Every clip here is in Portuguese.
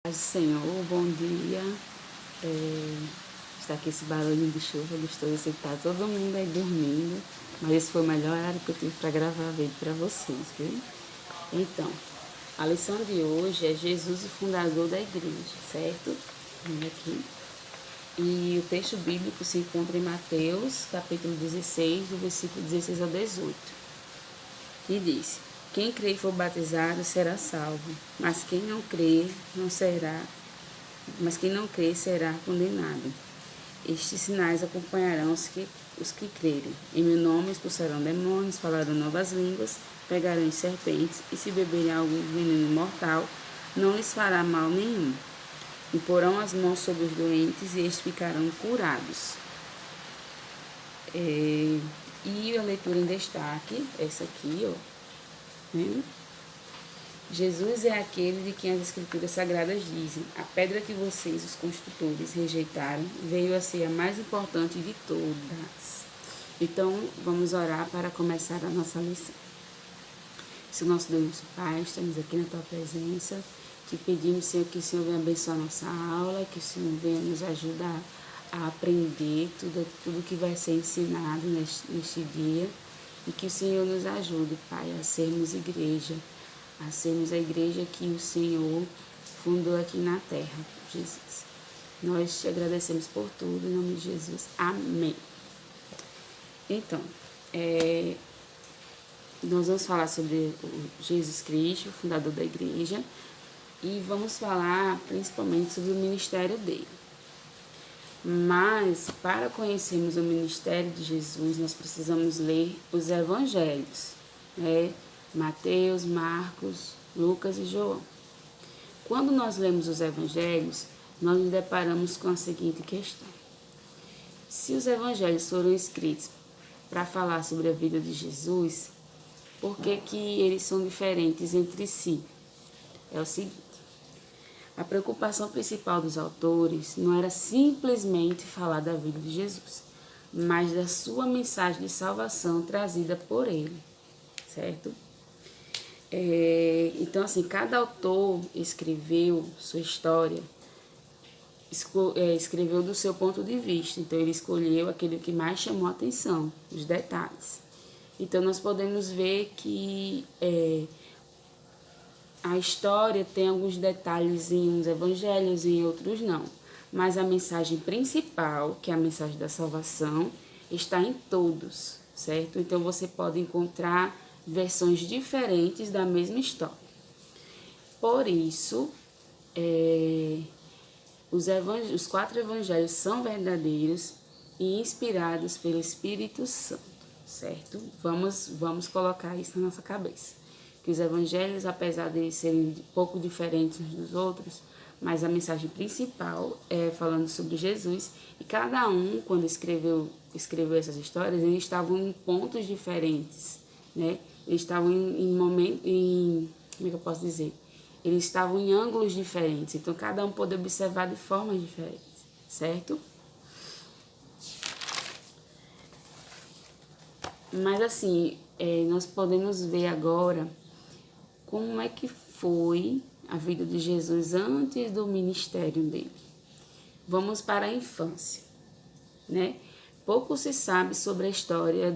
Paz do Senhor, bom dia. Está aqui esse barulho de chuva gostoso, eu sei que tá todo mundo aí dormindo, mas esse foi o melhor horário que eu tive para gravar vídeo para vocês, viu? Então, a lição de hoje é Jesus, o fundador da igreja, certo? Vamos aqui. E o texto bíblico se encontra em Mateus, capítulo 16, do versículo 16 ao 18. E diz: quem crê e for batizado será salvo, mas quem não crê será condenado. Estes sinais acompanharão os que crerem. Em meu nome expulsarão demônios, falarão novas línguas, pegarão serpentes, e se beberem algum veneno mortal, não lhes fará mal nenhum. Imporão as mãos sobre os doentes e estes ficarão curados. E a leitura em destaque, essa aqui, ó. Né? Jesus é aquele de quem as escrituras sagradas dizem: a pedra que vocês, os construtores, rejeitaram, veio a ser a mais importante de todas. Então, vamos orar para começar a nossa lição. Senhor nosso Deus, nosso Pai, estamos aqui na Tua presença. Te pedimos, Senhor, que o Senhor venha abençoar a nossa aula, que o Senhor venha nos ajudar a aprender tudo que vai ser ensinado neste dia. E que o Senhor nos ajude, Pai, a sermos igreja, a sermos a igreja que o Senhor fundou aqui na terra, Jesus. Nós te agradecemos por tudo, em nome de Jesus. Amém. Então, nós vamos falar sobre o Jesus Cristo, o fundador da igreja, e vamos falar principalmente sobre o ministério dele. Mas, para conhecermos o ministério de Jesus, nós precisamos ler os evangelhos, né? Mateus, Marcos, Lucas e João. Quando nós lemos os evangelhos, nós nos deparamos com a seguinte questão: se os evangelhos foram escritos para falar sobre a vida de Jesus, por que eles são diferentes entre si? É o seguinte: a preocupação principal dos autores não era simplesmente falar da vida de Jesus, mas da sua mensagem de salvação trazida por ele, certo? Então, assim, cada autor escreveu sua história, escreveu do seu ponto de vista. Então, ele escolheu aquele que mais chamou a atenção, os detalhes. Então, nós podemos ver que a história tem alguns detalhes em uns evangelhos e em outros não. Mas a mensagem principal, que é a mensagem da salvação, está em todos, certo? Então, você pode encontrar versões diferentes da mesma história. Por isso, os 4 evangelhos são verdadeiros e inspirados pelo Espírito Santo, certo? Vamos colocar isso na nossa cabeça. Que os evangelhos, apesar de serem um pouco diferentes uns dos outros, mas a mensagem principal é falando sobre Jesus, e cada um, quando escreveu essas histórias, eles estavam em pontos diferentes, né? Eles estavam como é que eu posso dizer? Eles estavam em ângulos diferentes, então cada um pôde observar de formas diferentes, certo? Mas assim, nós podemos ver agora como é que foi a vida de Jesus antes do ministério dele. Vamos para a infância, né? Pouco se sabe sobre a história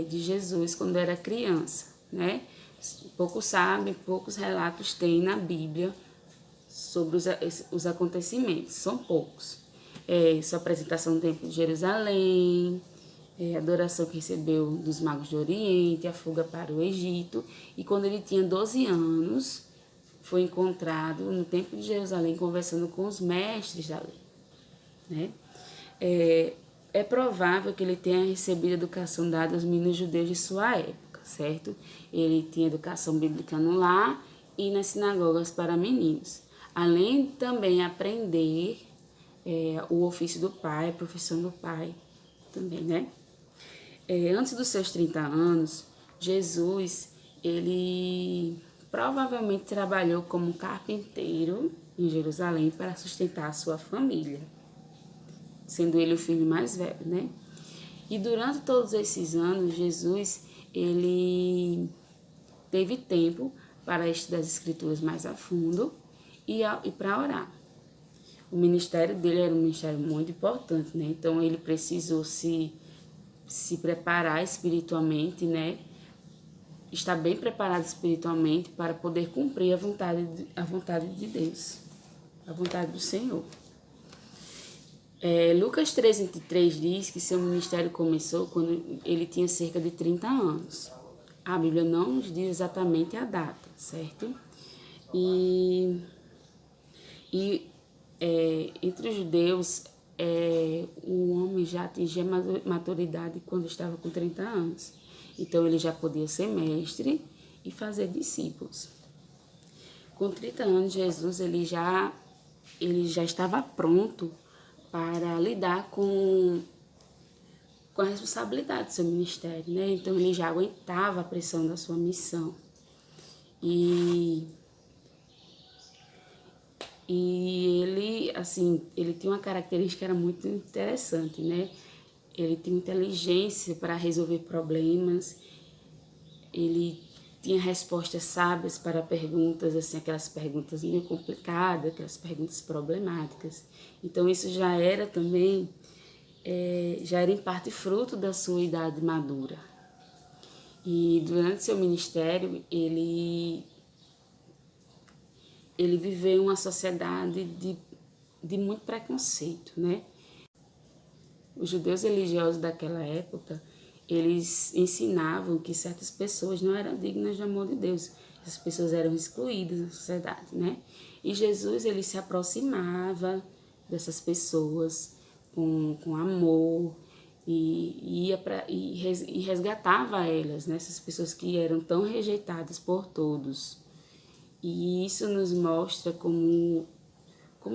de Jesus quando era criança, né? Poucos relatos tem na Bíblia sobre os acontecimentos, são poucos. Sua apresentação no Templo de Jerusalém, a adoração que recebeu dos magos do Oriente, a fuga para o Egito, e quando ele tinha 12 anos, foi encontrado no Templo de Jerusalém conversando com os mestres da lei, né? É provável que ele tenha recebido a educação dada aos meninos judeus de sua época, certo? Ele tinha educação bíblica no lar e nas sinagogas para meninos, além de também aprender o ofício do pai, a profissão do pai também, né? Antes dos seus 30 anos, Jesus, ele provavelmente trabalhou como carpinteiro em Jerusalém para sustentar a sua família, sendo ele o filho mais velho, né? E durante todos esses anos, Jesus, ele teve tempo para estudar as escrituras mais a fundo e para orar. O ministério dele era um ministério muito importante, né? Então ele precisou se preparar espiritualmente, né? Estar bem preparado espiritualmente para poder cumprir a vontade de Deus, a vontade do Senhor. Lucas 3:23 diz que seu ministério começou quando ele tinha cerca de 30 anos. A Bíblia não nos diz exatamente a data, certo? Entre os judeus, o homem já atingia maturidade quando estava com 30 anos. Então, ele já podia ser mestre e fazer discípulos. Com 30 anos, Jesus ele já estava pronto para lidar com a responsabilidade do seu ministério, né? Então, ele já aguentava a pressão da sua missão. E ele, assim, ele tinha uma característica que era muito interessante, né? Ele tinha inteligência para resolver problemas, ele tinha respostas sábias para perguntas, assim, aquelas perguntas meio complicadas, aquelas perguntas problemáticas. Então, isso já era também, já era em parte fruto da sua idade madura. E durante seu ministério, ele viveu uma sociedade de muito preconceito, né? Os judeus religiosos daquela época, eles ensinavam que certas pessoas não eram dignas do amor de Deus. Essas pessoas eram excluídas da sociedade, né? E Jesus, ele se aproximava dessas pessoas com amor e resgatava elas, né? Essas pessoas que eram tão rejeitadas por todos. E isso nos mostra como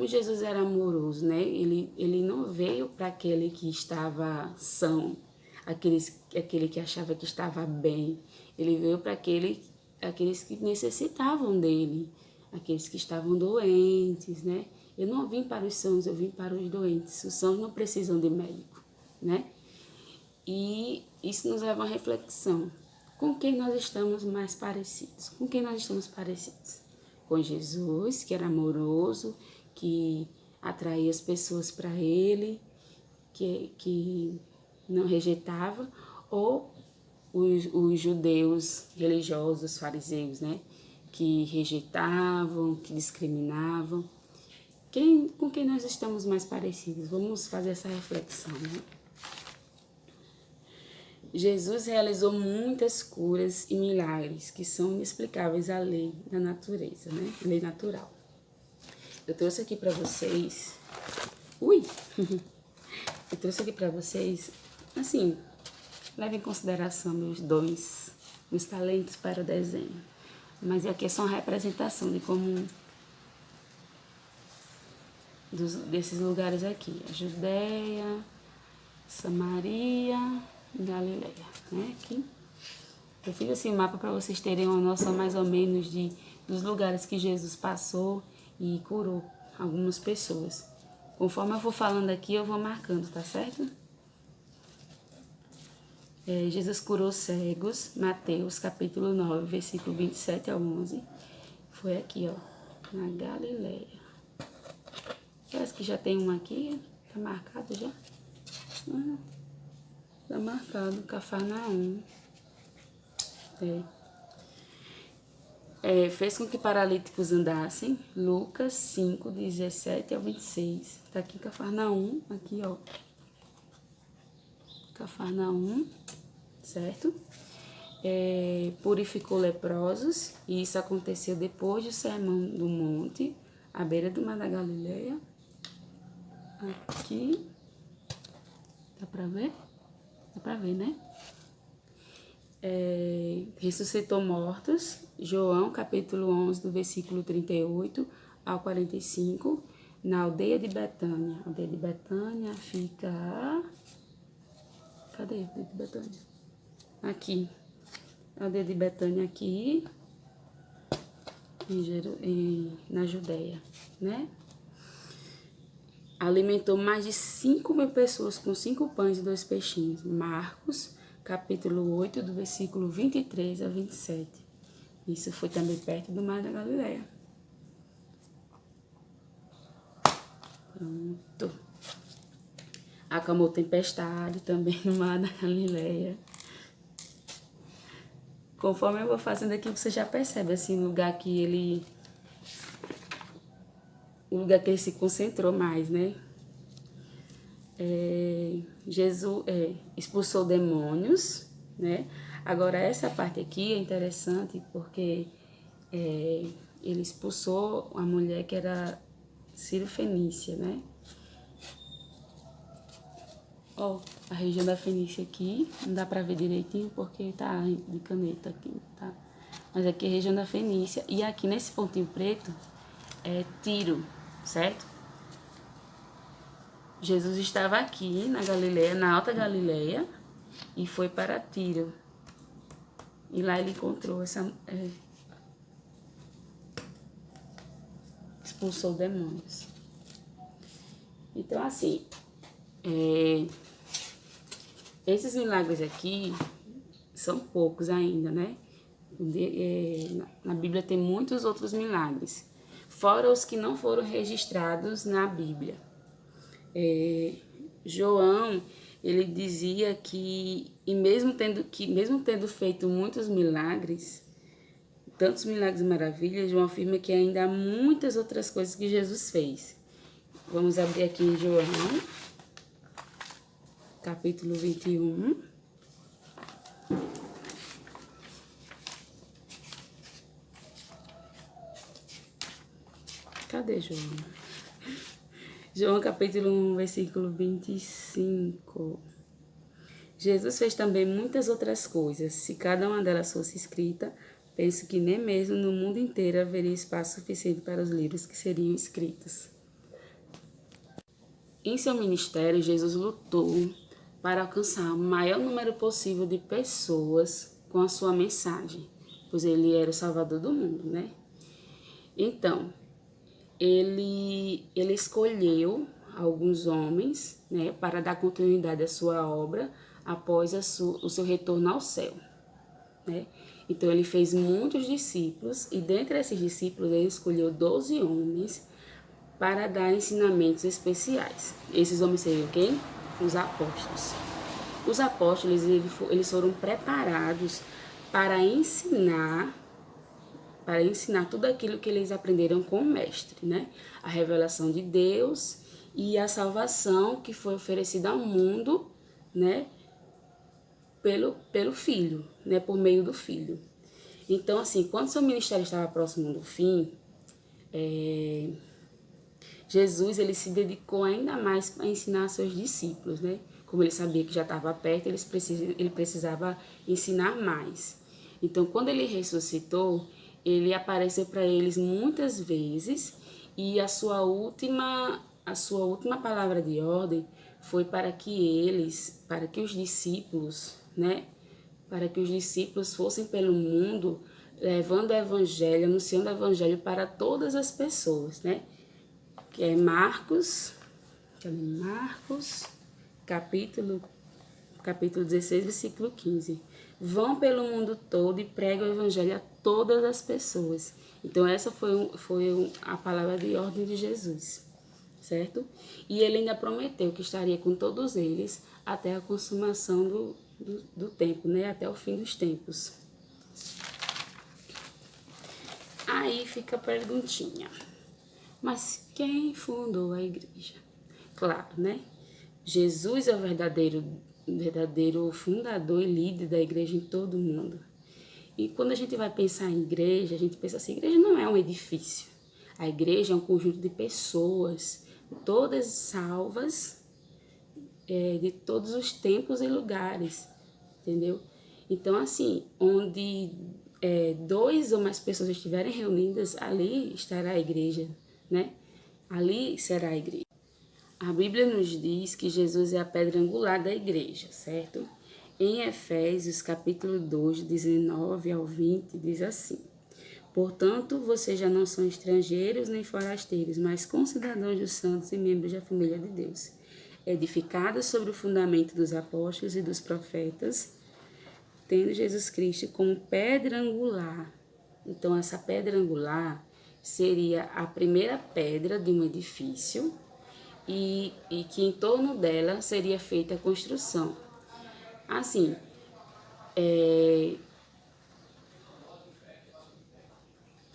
Jesus era amoroso, né? Ele não veio para aquele que estava são, aquele que achava que estava bem. Ele veio para aqueles que necessitavam dele, aqueles que estavam doentes, né? Eu não vim para os sãos, eu vim para os doentes. Os sãos não precisam de médico, né? E isso nos leva a uma reflexão. Com quem nós estamos mais parecidos? Com quem nós estamos parecidos? Com Jesus, que era amoroso, que atraía as pessoas para ele, que não rejeitava, ou os judeus religiosos, os fariseus, né? Que rejeitavam, que discriminavam. Com quem nós estamos mais parecidos? Vamos fazer essa reflexão, né? Jesus realizou muitas curas e milagres que são inexplicáveis à lei da natureza, né? Lei natural. Eu trouxe aqui para vocês... Eu trouxe aqui para vocês, assim, leve em consideração meus dons, meus talentos para o desenho. Mas aqui é só uma representação de como... desses lugares aqui. A Judéia, Samaria... Galileia, né? Aqui. Eu fiz esse mapa para vocês terem uma noção mais ou menos dos lugares que Jesus passou e curou algumas pessoas. Conforme eu for falando aqui, eu vou marcando, tá certo? Jesus curou cegos, Mateus capítulo 9, versículo 27 ao 11. Foi aqui, ó, na Galileia. Parece que já tem um aqui, tá marcado já? Está marcado, Cafarnaum. Fez com que paralíticos andassem. Lucas 5, 17 ao 26. Está aqui Cafarnaum, aqui ó. Cafarnaum, certo? Purificou leprosos. E isso aconteceu depois do Sermão do Monte, à beira do Mar da Galileia. Aqui. Dá para ver? Dá pra ver, né? Ressuscitou mortos, João capítulo 11, do versículo 38 ao 45, na aldeia de Betânia. A aldeia de Betânia fica... Cadê a aldeia de Betânia? Aqui. A aldeia de Betânia aqui, na Judéia, né? Alimentou mais de 5.000 pessoas com 5 pães e 2 peixinhos. Marcos, capítulo 8, do versículo 23 a 27. Isso foi também perto do Mar da Galileia. Pronto. Acalmou tempestade também no mar da Galileia. Conforme eu vou fazendo aqui, você já percebe, assim, o lugar que ele se concentrou mais, né? Jesus expulsou demônios, né? Agora, essa parte aqui é interessante porque ele expulsou uma mulher que era Ciro-fenícia, né? Ó, a região da Fenícia aqui, não dá pra ver direitinho porque tá de caneta aqui, tá? Mas aqui é a região da Fenícia e aqui nesse pontinho preto é Tiro, certo? Jesus estava aqui na Galileia, na Alta Galileia, e foi para Tiro. E lá ele encontrou expulsou demônios. Então, assim, esses milagres aqui são poucos ainda, né? Na Bíblia tem muitos outros milagres, fora os que não foram registrados na Bíblia. João, ele dizia que, mesmo tendo feito muitos milagres, tantos milagres e maravilhas, João afirma que ainda há muitas outras coisas que Jesus fez. Vamos abrir aqui em João, capítulo 21. Cadê João? João capítulo 1, versículo 25. Jesus fez também muitas outras coisas. Se cada uma delas fosse escrita, penso que nem mesmo no mundo inteiro haveria espaço suficiente para os livros que seriam escritos. Em seu ministério, Jesus lutou para alcançar o maior número possível de pessoas com a sua mensagem, pois ele era o Salvador do mundo, né? Então, ele escolheu alguns homens, né, para dar continuidade à sua obra após o seu retorno ao céu, né? Então, ele fez muitos discípulos e dentre esses discípulos ele escolheu 12 homens para dar ensinamentos especiais. Esses homens seriam quem? Os apóstolos. Os apóstolos, eles foram preparados para ensinar tudo aquilo que eles aprenderam com o mestre, né? A revelação de Deus e a salvação que foi oferecida ao mundo, né? Pelo Filho, né? Por meio do Filho. Então, assim, quando seu ministério estava próximo do fim, Jesus, ele se dedicou ainda mais para ensinar seus discípulos, né? Como ele sabia que já estava perto, ele precisava ensinar mais. Então, quando ele ressuscitou, ele apareceu para eles muitas vezes e a sua última palavra de ordem foi para que os discípulos, né? Para que os discípulos fossem pelo mundo levando o evangelho, anunciando o evangelho para todas as pessoas, né? Que é Marcos, capítulo 16, versículo 15. Vão pelo mundo todo e pregam o evangelho a todas as pessoas. Então, essa foi a palavra de ordem de Jesus, certo? E ele ainda prometeu que estaria com todos eles até a consumação do tempo, né? Até o fim dos tempos. Aí fica a perguntinha. Mas quem fundou a igreja? Claro, né? Jesus é o verdadeiro fundador e líder da igreja em todo o mundo. E quando a gente vai pensar em igreja, a gente pensa assim, a igreja não é um edifício. A igreja é um conjunto de pessoas, todas salvas, de todos os tempos e lugares, entendeu? Então, assim, onde 2 ou mais pessoas estiverem reunidas, ali estará a igreja, né? Ali será a igreja. A Bíblia nos diz que Jesus é a pedra angular da igreja, certo? Em Efésios, capítulo 2, 19 ao 20, diz assim: portanto, vocês já não são estrangeiros nem forasteiros, mas concidadãos dos santos e membros da família de Deus, edificados sobre o fundamento dos apóstolos e dos profetas, tendo Jesus Cristo como pedra angular. Então, essa pedra angular seria a primeira pedra de um edifício e que em torno dela seria feita a construção. Assim,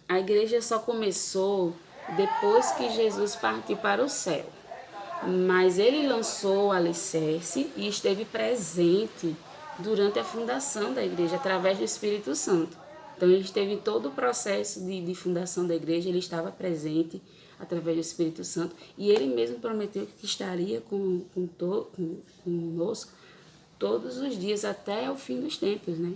a igreja só começou depois que Jesus partiu para o céu, mas ele lançou o alicerce e esteve presente durante a fundação da igreja através do Espírito Santo. Então ele esteve em todo o processo de fundação da igreja, ele estava presente através do Espírito Santo e ele mesmo prometeu que estaria conosco todos os dias até o fim dos tempos, né?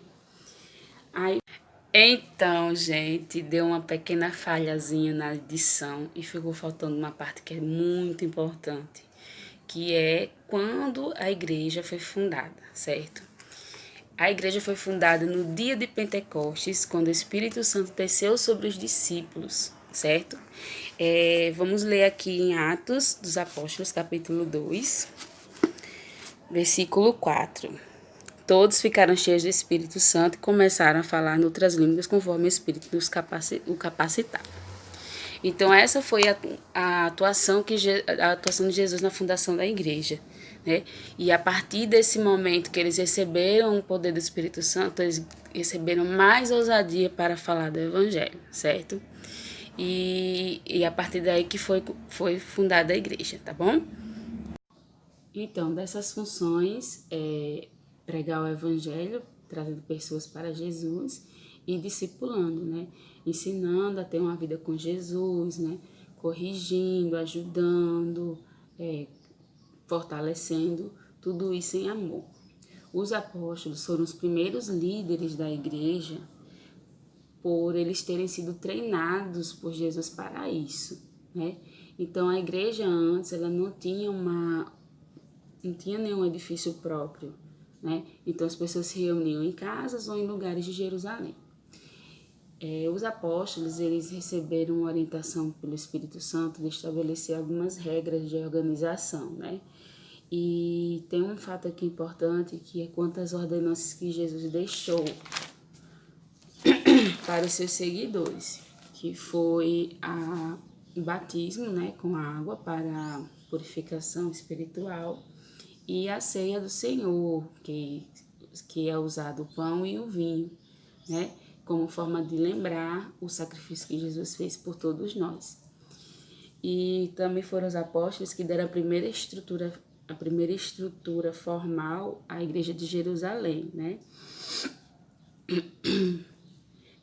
Então, gente, deu uma pequena falhazinha na edição e ficou faltando uma parte que é muito importante, que é quando a igreja foi fundada, certo? A igreja foi fundada no dia de Pentecostes, quando o Espírito Santo desceu sobre os discípulos, certo? Vamos ler aqui em Atos dos Apóstolos, capítulo 2, versículo 4. Todos ficaram cheios do Espírito Santo e começaram a falar em outras línguas conforme o Espírito o capacitava. Então, essa foi a atuação de Jesus na fundação da igreja, né? E a partir desse momento que eles receberam o poder do Espírito Santo, eles receberam mais ousadia para falar do Evangelho, certo? E a partir daí que foi fundada a igreja, tá bom? Então, dessas funções, pregar o evangelho, trazendo pessoas para Jesus e discipulando, né? Ensinando a ter uma vida com Jesus, né? Corrigindo, ajudando, fortalecendo, tudo isso em amor. Os apóstolos foram os primeiros líderes da igreja por eles terem sido treinados por Jesus para isso, né? Então, a igreja antes, ela não tinha nenhum edifício próprio, né? Então as pessoas se reuniam em casas ou em lugares de Jerusalém. Os apóstolos, eles receberam orientação pelo Espírito Santo de estabelecer algumas regras de organização, né? E tem um fato aqui importante, que é quantas ordenanças que Jesus deixou para os seus seguidores, que foi o batismo, né, com água para purificação espiritual, e a ceia do Senhor, que é usado o pão e o vinho, né? Como forma de lembrar o sacrifício que Jesus fez por todos nós. E também foram os apóstolos que deram a primeira estrutura formal à igreja de Jerusalém, né?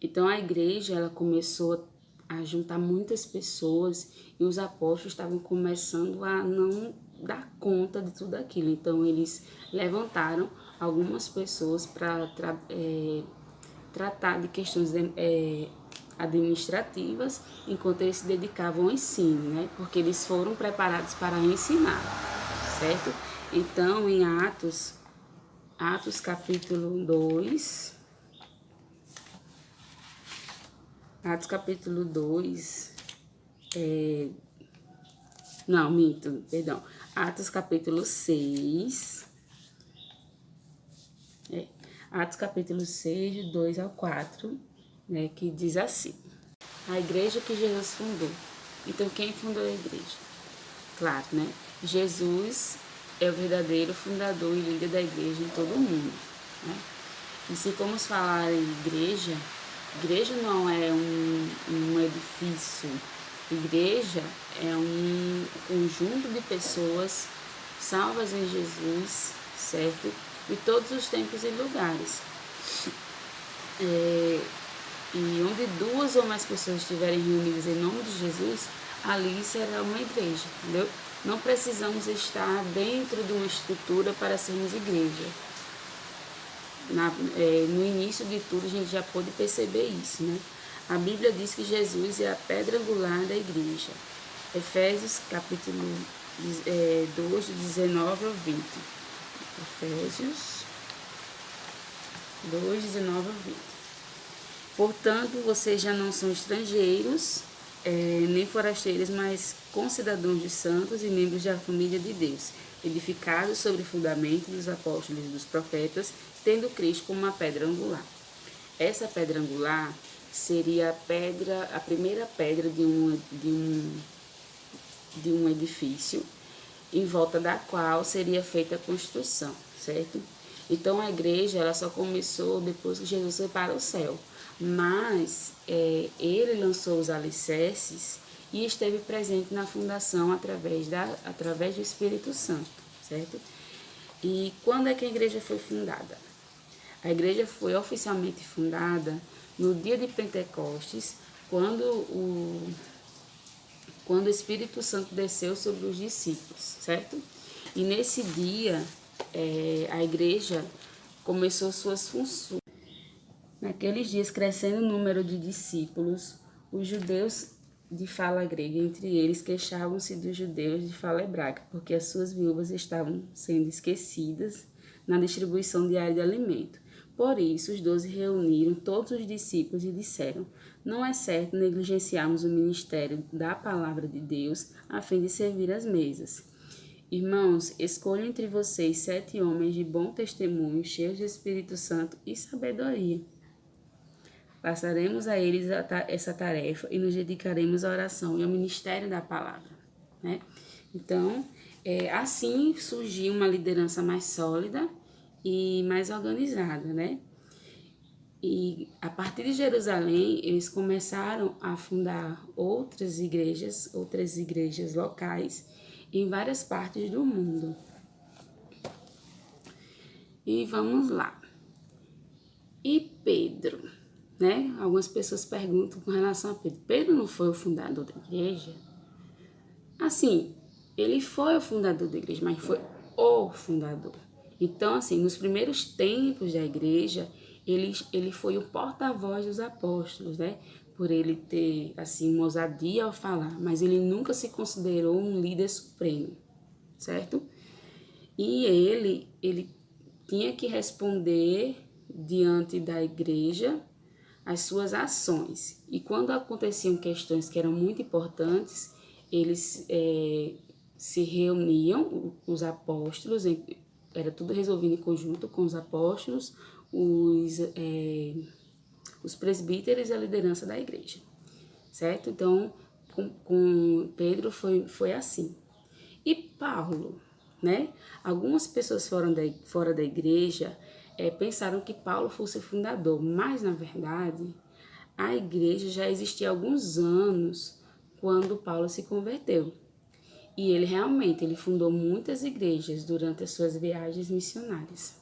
Então a igreja, ela começou a juntar muitas pessoas e os apóstolos estavam começando a não dar conta de tudo aquilo. Então eles levantaram algumas pessoas para tratar de questões administrativas, enquanto eles se dedicavam ao ensino, né? Porque eles foram preparados para ensinar, certo? Então, em Atos capítulo 2, Atos capítulo 2, Atos capítulo 6, Atos capítulo 6, de 2 ao 4, né, que diz assim: a igreja que Jesus fundou. Então, quem fundou a igreja? Claro, né? Jesus é o verdadeiro fundador e líder da igreja em todo o mundo, né? E se formos falar em igreja não é um edifício. Igreja é um conjunto de pessoas salvas em Jesus, certo? De todos os tempos e lugares. E onde 2 ou mais pessoas estiverem reunidas em nome de Jesus, ali será uma igreja, entendeu? Não precisamos estar dentro de uma estrutura para sermos igreja. No início de tudo, a gente já pôde perceber isso, né? A Bíblia diz que Jesus é a pedra angular da igreja. Efésios capítulo 2, de 19 ao 20. Efésios 2, 19 ao 20. Portanto, vocês já não são estrangeiros, nem forasteiros, mas concidadãos de santos e membros da família de Deus, edificados sobre o fundamento dos apóstolos e dos profetas, tendo Cristo como uma pedra angular. Essa pedra angular seria a primeira pedra de um edifício, em volta da qual seria feita a construção, certo? Então a igreja ela só começou depois que Jesus foi para o céu, mas ele lançou os alicerces e esteve presente na fundação através do Espírito Santo, certo? E quando é que a igreja foi fundada? A igreja foi oficialmente fundada no dia de Pentecostes, quando o Espírito Santo desceu sobre os discípulos, certo? E nesse dia, a igreja começou suas funções. Naqueles dias, crescendo o número de discípulos, os judeus de fala grega, entre eles, queixavam-se dos judeus de fala hebraica, porque as suas viúvas estavam sendo esquecidas na distribuição diária de alimento. Por isso, os 12 reuniram todos os discípulos e disseram: não é certo negligenciarmos o ministério da palavra de Deus a fim de servir as mesas. Irmãos, escolham entre vocês 7 homens de bom testemunho, cheios de Espírito Santo e sabedoria. Passaremos a eles essa tarefa e nos dedicaremos à oração e ao ministério da palavra, né? Então, assim surgiu uma liderança mais sólida e mais organizada, né? E a partir de Jerusalém, eles começaram a fundar outras igrejas locais em várias partes do mundo. E vamos lá. E Pedro, né? Algumas pessoas perguntam com relação a Pedro. Pedro não foi o fundador da igreja? Assim, ele foi o fundador da igreja, mas foi o fundador. Então, assim, nos primeiros tempos da igreja, ele foi o porta-voz dos apóstolos, né? Por ele ter, assim, uma ousadia ao falar, mas ele nunca se considerou um líder supremo, certo? E ele tinha que responder diante da igreja as suas ações. E quando aconteciam questões que eram muito importantes, eles se reuniam, os apóstolos, era tudo resolvido em conjunto com os apóstolos, os presbíteros e a liderança da igreja, certo? Então, com Pedro foi assim. E Paulo, né? Algumas pessoas fora da igreja pensaram que Paulo fosse o fundador, mas, na verdade, a igreja já existia há alguns anos quando Paulo se converteu. E ele fundou muitas igrejas durante as suas viagens missionárias.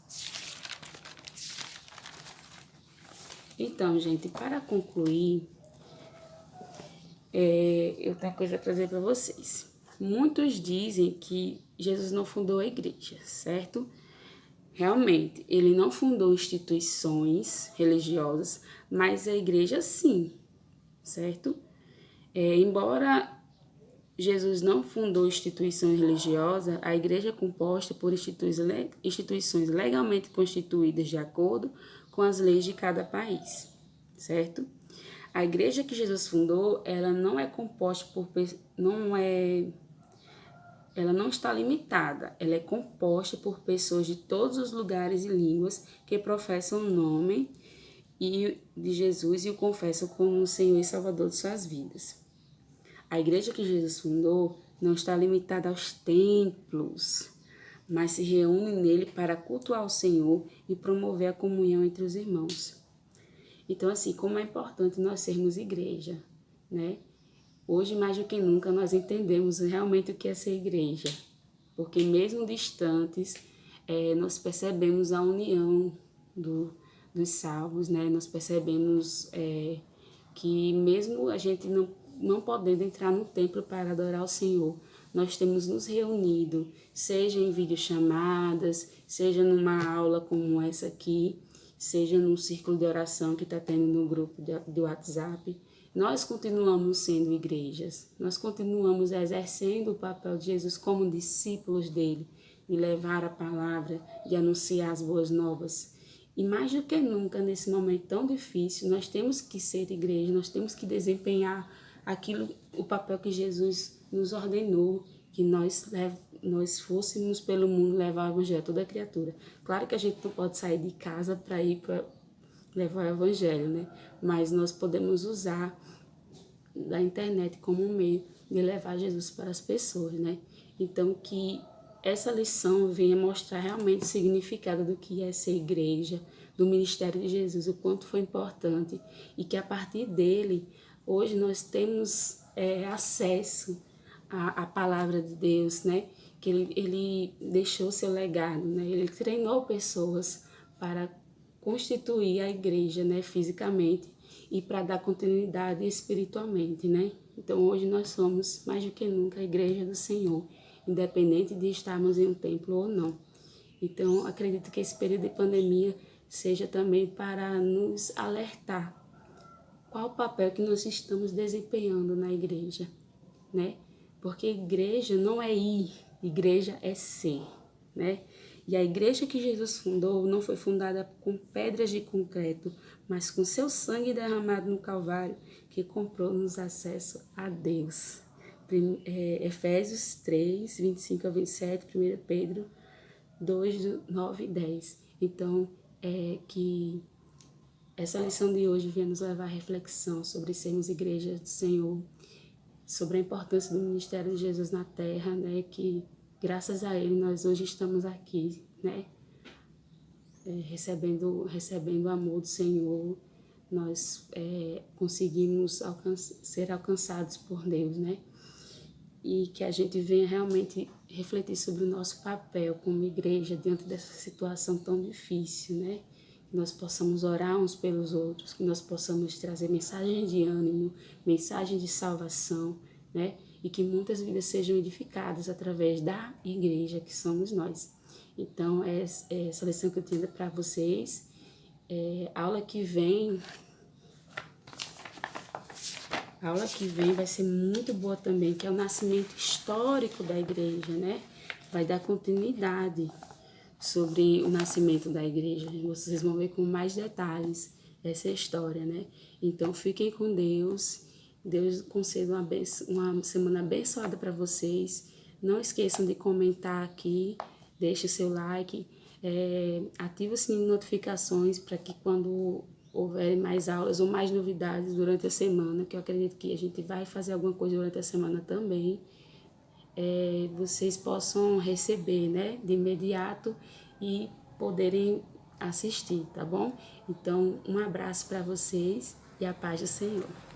Então, gente, para concluir, eu tenho uma coisa para trazer para vocês. Muitos dizem que Jesus não fundou a igreja, certo? Realmente, ele não fundou instituições religiosas, mas a igreja sim, certo? Embora Jesus não fundou instituições religiosas, a igreja é composta por instituições legalmente constituídas de acordo com as leis de cada país, certo? A igreja que Jesus fundou, ela não é composta ela não está limitada, ela é composta por pessoas de todos os lugares e línguas que professam o nome de Jesus e o confessam como o Senhor e Salvador de suas vidas. A igreja que Jesus fundou não está limitada aos templos, mas se reúne nele para cultuar o Senhor e promover a comunhão entre os irmãos. Então, assim, como é importante nós sermos igreja, né? Hoje, mais do que nunca, nós entendemos realmente o que é ser igreja, porque mesmo distantes, nós percebemos a união dos salvos, né? Nós percebemos que mesmo a gente não podendo entrar no templo para adorar o Senhor, nós temos nos reunido, seja em videochamadas, seja numa aula como essa aqui, seja num círculo de oração que está tendo no grupo do WhatsApp. Nós continuamos sendo igrejas, nós continuamos exercendo o papel de Jesus como discípulos dele, de levar a palavra, de anunciar as boas novas. E mais do que nunca, nesse momento tão difícil, nós temos que ser igreja, nós temos que desempenhar o papel que Jesus nos ordenou, que nós fôssemos pelo mundo levar o evangelho a toda criatura. Claro que a gente não pode sair de casa para ir para levar o evangelho, né? Mas nós podemos usar da internet como um meio de levar Jesus para as pessoas, né? Então, que essa lição venha mostrar realmente o significado do que é ser igreja, do ministério de Jesus, o quanto foi importante, e que a partir dele, hoje nós temos acesso à palavra de Deus, né? Que ele deixou seu legado, né? Ele treinou pessoas para constituir a igreja, né, fisicamente, e para dar continuidade espiritualmente, né? Então hoje nós somos mais do que nunca a igreja do Senhor, independente de estarmos em um templo ou não. Então acredito que esse período de pandemia seja também para nos alertar qual o papel que nós estamos desempenhando na igreja, né? Porque igreja não é ir, igreja é ser, né? E a igreja que Jesus fundou não foi fundada com pedras de concreto, mas com seu sangue derramado no Calvário, que comprou-nos acesso a Deus. Efésios 3, 25 a 27, 1 Pedro 2, 9 e 10. Então, que essa lição de hoje venha nos levar à reflexão sobre sermos igreja do Senhor, sobre a importância do ministério de Jesus na terra, né? Que graças a ele nós hoje estamos aqui, né? Recebendo o amor do Senhor, nós conseguimos ser alcançados por Deus, né? E que a gente venha realmente refletir sobre o nosso papel como igreja diante dessa situação tão difícil, né? Que nós possamos orar uns pelos outros, que nós possamos trazer mensagens de ânimo, mensagens de salvação, né? E que muitas vidas sejam edificadas através da igreja que somos nós. Então, é essa lição que eu tenho para vocês. A aula que vem vai ser muito boa também, que é o nascimento histórico da igreja, né? Vai dar continuidade sobre o nascimento da igreja. Vocês vão ver com mais detalhes essa história, né? Então, fiquem com Deus. Deus conceda uma semana abençoada para vocês. Não esqueçam de comentar aqui, deixe o seu like, ative o sininho de notificações para que quando houver mais aulas ou mais novidades durante a semana, que eu acredito que a gente vai fazer alguma coisa durante a semana também, vocês possam receber, né, de imediato e poderem assistir, tá bom? Então, um abraço para vocês e a paz do Senhor.